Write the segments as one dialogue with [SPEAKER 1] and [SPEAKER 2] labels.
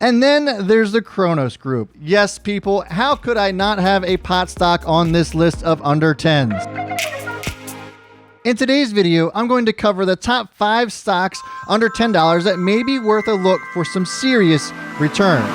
[SPEAKER 1] And then there's the Cronos Group. Yes, people, how could I not have a pot stock on this list of under 10s? In today's video, I'm going to cover the top 5 stocks under $10 that may be worth a look for some serious returns.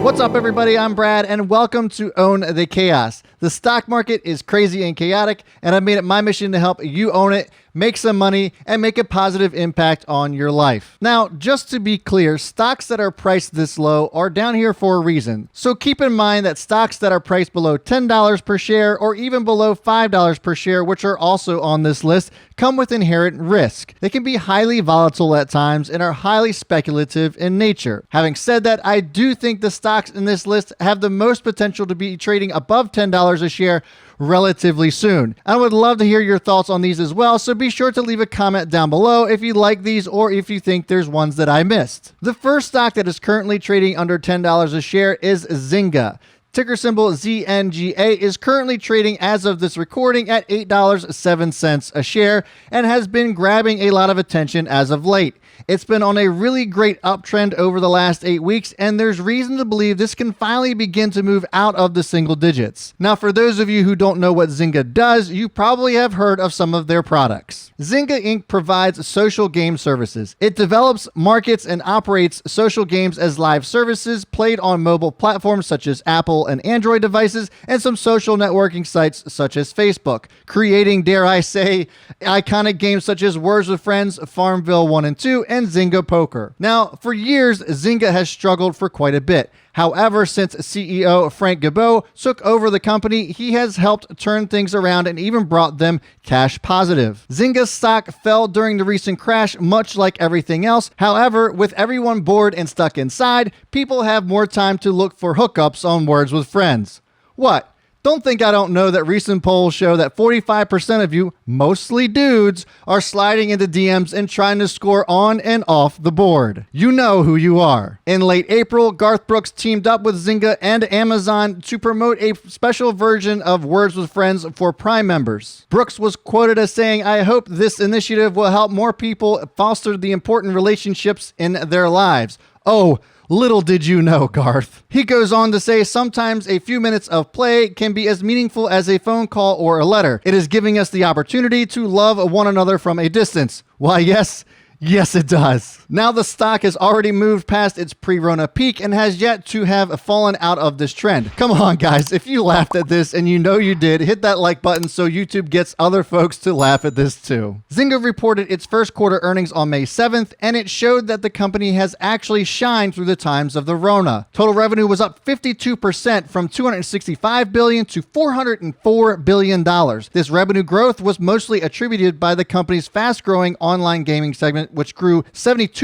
[SPEAKER 1] What's up, everybody? I'm Brad, and welcome to Own the Chaos. The stock market is crazy and chaotic, and I've made it my mission to help you own it, make some money, and make a positive impact on your life. Now, just to be clear, stocks that are priced this low are down here for a reason. So keep in mind that stocks that are priced below $10 per share or even below $5 per share, which are also on this list, come with inherent risk. They can be highly volatile at times and are highly speculative in nature. Having said that, I do think the stocks in this list have the most potential to be trading above $10 a share relatively soon. I would love to hear your thoughts on these as well, so be sure to leave a comment down below if you like these or if you think there's ones that I missed. The first stock that is currently trading under $10 a share is Zynga. Ticker symbol ZNGA is currently trading as of this recording at $8.07 a share and has been grabbing a lot of attention as of late. It's been on a really great uptrend over the last 8 weeks, and there's reason to believe this can finally begin to move out of the single digits. Now, for those of you who don't know what Zynga does, you probably have heard of some of their products. Zynga Inc. provides social game services. It develops, markets, and operates social games as live services played on mobile platforms such as Apple and Android devices and some social networking sites such as Facebook, creating, dare I say, iconic games such as Words with Friends, Farmville 1 and 2, and Zynga Poker. Now, for years, Zynga has struggled for quite a bit. However, since CEO Frank Gibeau took over the company, he has helped turn things around and even brought them cash positive. Zynga stock fell during the recent crash, much like everything else. However, with everyone bored and stuck inside, people have more time to look for hookups on Words with Friends. What? Don't think I don't know that recent polls show that 45% of you, mostly dudes, are sliding into DMs and trying to score on and off the board. You know who you are. In late April, Garth Brooks teamed up with Zynga and Amazon to promote a special version of Words with Friends for Prime members. Brooks was quoted as saying, "I hope this initiative will help more people foster the important relationships in their lives." Oh, little did you know, Garth. He goes on to say, sometimes a few minutes of play can be as meaningful as a phone call or a letter. It is giving us the opportunity to love one another from a distance. Why, yes, it does. Now the stock has already moved past its pre-Rona peak and has yet to have fallen out of this trend. Come on, guys. If you laughed at this, and you know you did, hit that like button so YouTube gets other folks to laugh at this too. Zynga reported its first quarter earnings on May 7th, and it showed that the company has actually shined through the times of the Rona. Total revenue was up 52% from $265 billion to $404 billion. This revenue growth was mostly attributed by the company's fast-growing online gaming segment, which grew 72%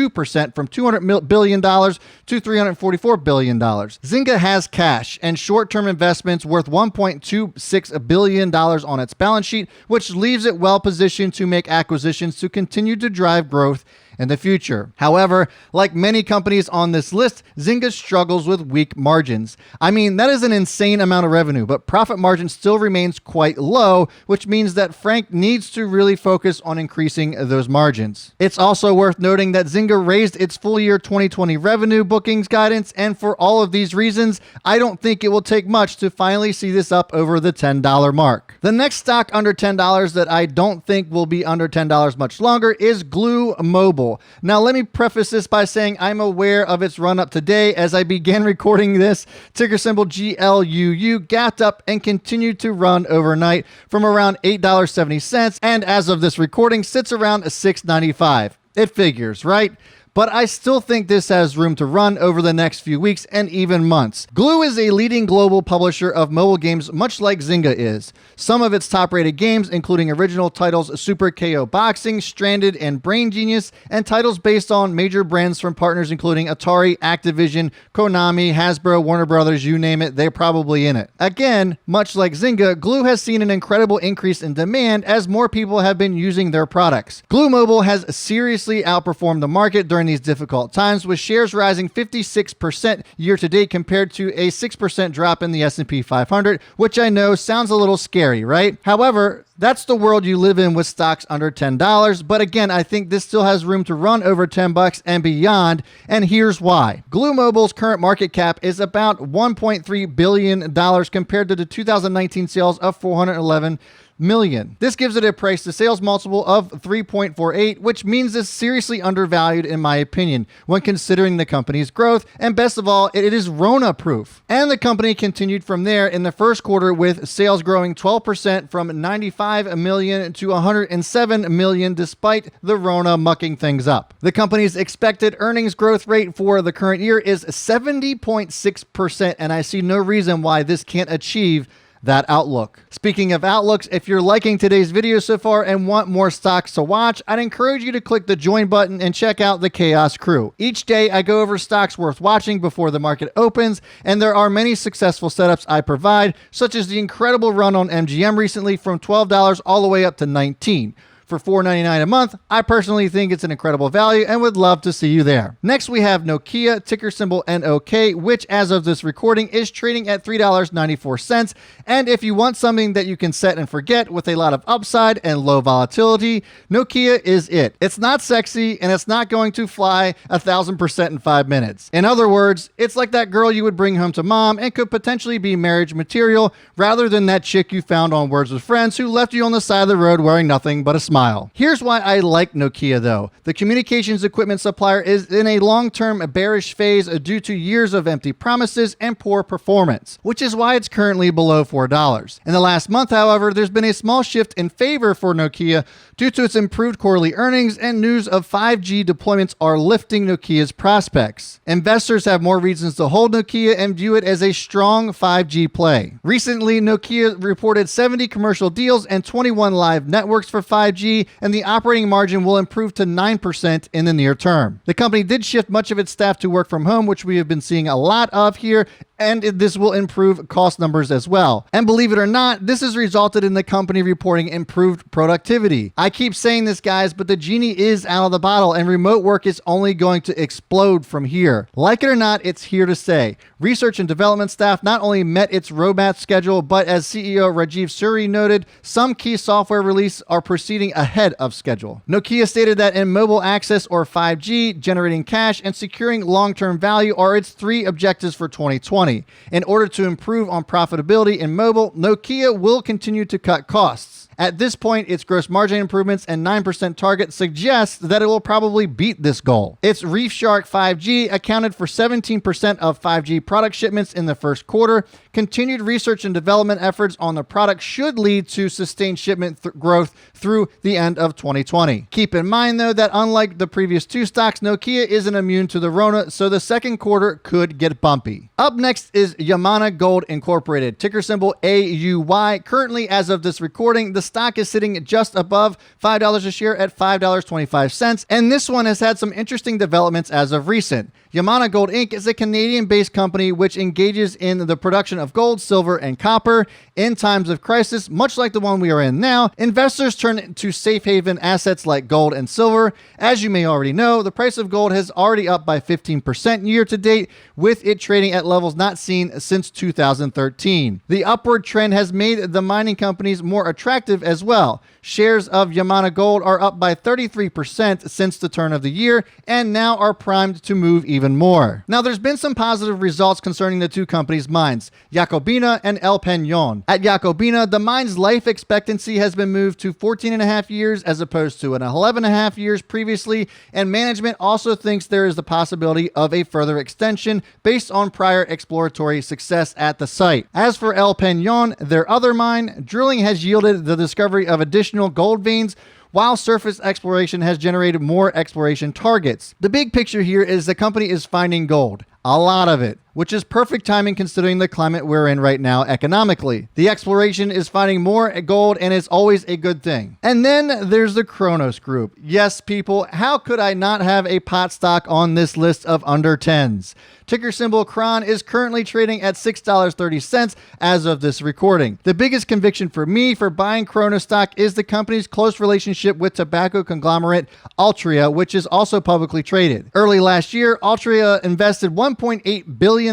[SPEAKER 1] from $200 billion to $344 billion. Zynga has cash and short-term investments worth $1.26 billion on its balance sheet, which leaves it well positioned to make acquisitions to continue to drive growth in the future. However, like many companies on this list, Zynga struggles with weak margins. I mean, that is an insane amount of revenue, but profit margin still remains quite low, which means that Frank needs to really focus on increasing those margins. It's also worth noting that Zynga raised its full year 2020 revenue bookings guidance, and for all of these reasons, I don't think it will take much to finally see this up over the $10 mark. The next stock under $10 that I don't think will be under $10 much longer is Glu Mobile. Now, let me preface this by saying I'm aware of its run up today. As I began recording this, ticker symbol GLUU gapped up and continued to run overnight from around $8.70, and as of this recording sits around $6.95. It figures, right? But I still think this has room to run over the next few weeks and even months. GLUU is a leading global publisher of mobile games, much like Zynga is. Some of its top-rated games, including original titles Super KO Boxing, Stranded, and Brain Genius, and titles based on major brands from partners including Atari, Activision, Konami, Hasbro, Warner Brothers, you name it, they're probably in it. Again, much like Zynga, GLUU has seen an incredible increase in demand as more people have been using their products. Glu Mobile has seriously outperformed the market during during these difficult times, with shares rising 56% year to date compared to a 6% drop in the S&P 500, which I know sounds a little scary, right? However, that's the world you live in with stocks under $10. But again, I think this still has room to run over $10 and beyond. And here's why. Glu Mobile's current market cap is about $1.3 billion compared to the 2019 sales of $411 million. This gives it a price to sales multiple of 3.48, which means it's seriously undervalued in my opinion when considering the company's growth, and best of all, it is Rona proof. And the company continued from there in the first quarter with sales growing 12% from 95 million to 107 million despite the Rona mucking things up. The company's expected earnings growth rate for the current year is 70.6%, and I see no reason why this can't achieve that outlook. Speaking of outlooks, if you're liking today's video so far and want more stocks to watch, I'd encourage you to click the join button and check out the Chaos Crew. Each day I go over stocks worth watching before the market opens, and there are many successful setups I provide, such as the incredible run on MGM recently from $12 all the way up to $19. For $4.99 a month, I personally think it's an incredible value and would love to see you there. Next, we have Nokia, ticker symbol NOK, which as of this recording is trading at $3.94. And if you want something that you can set and forget with a lot of upside and low volatility, Nokia is it. It's not sexy and it's not going to fly 1,000% in 5 minutes. In other words, it's like that girl you would bring home to mom and could potentially be marriage material rather than that chick you found on Words with Friends who left you on the side of the road wearing nothing but a smile. Here's why I like Nokia though. The communications equipment supplier is in a long-term bearish phase due to years of empty promises and poor performance, which is why it's currently below $4. In the last month, however, there's been a small shift in favor for Nokia due to its improved quarterly earnings, and news of 5G deployments are lifting Nokia's prospects. Investors have more reasons to hold Nokia and view it as a strong 5G play. Recently, Nokia reported 70 commercial deals and 21 live networks for 5G, and the operating margin will improve to 9% in the near term. The company did shift much of its staff to work from home, which we have been seeing a lot of here, and this will improve cost numbers as well. And believe it or not, this has resulted in the company reporting improved productivity. I keep saying this, guys, but the genie is out of the bottle, and remote work is only going to explode from here. Like it or not, it's here to stay. Research and development staff not only met its roadmap schedule, but as CEO Rajiv Suri noted, some key software releases are proceeding ahead of schedule. Nokia stated that in mobile access or 5G, generating cash and securing long-term value are its 3 objectives for 2020. In order to improve on profitability in mobile, Nokia will continue to cut costs. At this point, its gross margin improvements and 9% target suggests that it will probably beat this goal. Its ReefShark 5G accounted for 17% of 5G product shipments in the first quarter. Continued research and development efforts on the product should lead to sustained shipment growth through the end of 2020. Keep in mind, though, that unlike the previous 2 stocks, Nokia isn't immune to the Rona, so the second quarter could get bumpy. Up next is Yamana Gold Incorporated, ticker symbol AUY. Currently, as of this recording, the stock is sitting just above $5 a share at $5.25, and this one has had some interesting developments as of recent. Yamana Gold Inc. is a Canadian-based company which engages in the production of gold, silver, and copper. In times of crisis, much like the one we are in now, investors turn to safe haven assets like gold and silver. As you may already know, the price of gold has already up by 15% year to date, with it trading at levels not seen since 2013. The upward trend has made the mining companies more attractive as well. Shares of Yamana Gold are up by 33% since the turn of the year and now are primed to move even more. Now, there's been some positive results concerning the 2 companies' mines, Jacobina and El Peñón. At Jacobina, the mine's life expectancy has been moved to 14.5 years as opposed to 11.5 years previously, and management also thinks there is the possibility of a further extension based on prior exploratory success at the site. As for El Peñón, their other mine, drilling has yielded the discovery of additional gold veins, while surface exploration has generated more exploration targets. The big picture here is the company is finding gold. A lot of it, which is perfect timing considering the climate we're in right now economically. The exploration is finding more gold, and it's always a good thing. And then there's the Cronos Group. Yes, people, how could I not have a pot stock on this list of under 10s? Ticker symbol CRON is currently trading at $6.30 as of this recording. The biggest conviction for me for buying Cronos stock is the company's close relationship with tobacco conglomerate Altria, which is also publicly traded. Early last year, Altria invested $1.8 billion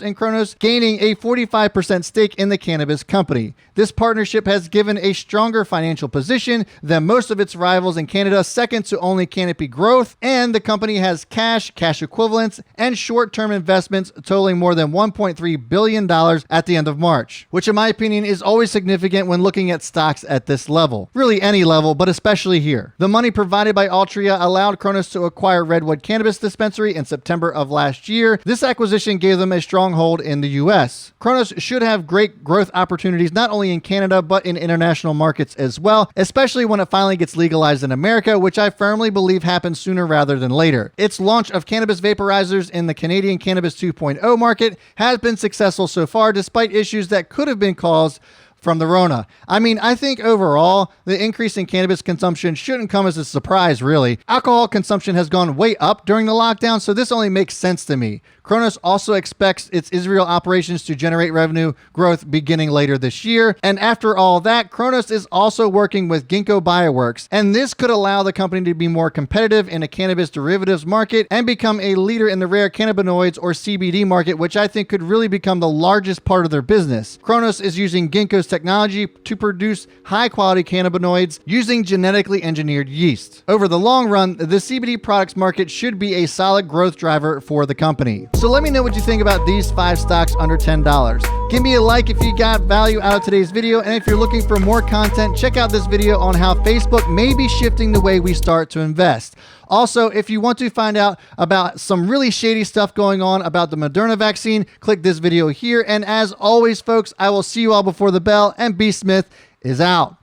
[SPEAKER 1] in Cronos, gaining a 45% stake in the cannabis company. This partnership has given a stronger financial position than most of its rivals in Canada, second to only Canopy Growth, and the company has cash equivalents, and short-term investments totaling more than $1.3 billion at the end of March, which in my opinion is always significant when looking at stocks at this level. Really any level, but especially here. The money provided by Altria allowed Cronos to acquire Redwood Cannabis Dispensary in September of last year. This acquisition gave them a stronghold in the US. Cronos should have great growth opportunities not only in Canada but in international markets as well, especially when it finally gets legalized in America, which I firmly believe happens sooner rather than later. Its launch of cannabis vaporizers in the Canadian Cannabis 2.0 market has been successful so far, despite issues that could have been caused from the Rona. I mean, I think overall, the increase in cannabis consumption shouldn't come as a surprise, really. Alcohol consumption has gone way up during the lockdown, so this only makes sense to me. Cronos also expects its Israel operations to generate revenue growth beginning later this year. And after all that, Cronos is also working with Ginkgo Bioworks, and this could allow the company to be more competitive in a cannabis derivatives market and become a leader in the rare cannabinoids or CBD market, which I think could really become the largest part of their business. Cronos is using Ginkgo's technology to produce high-quality cannabinoids using genetically engineered yeast. Over the long run, the CBD products market should be a solid growth driver for the company. So let me know what you think about these 5 stocks under $10. Give me a like if you got value out of today's video, and if you're looking for more content, check out this video on how Facebook may be shifting the way we start to invest. Also, if you want to find out about some really shady stuff going on about the Moderna vaccine, click this video here. And as always, folks, I will see you all before the bell, and B. Smith is out.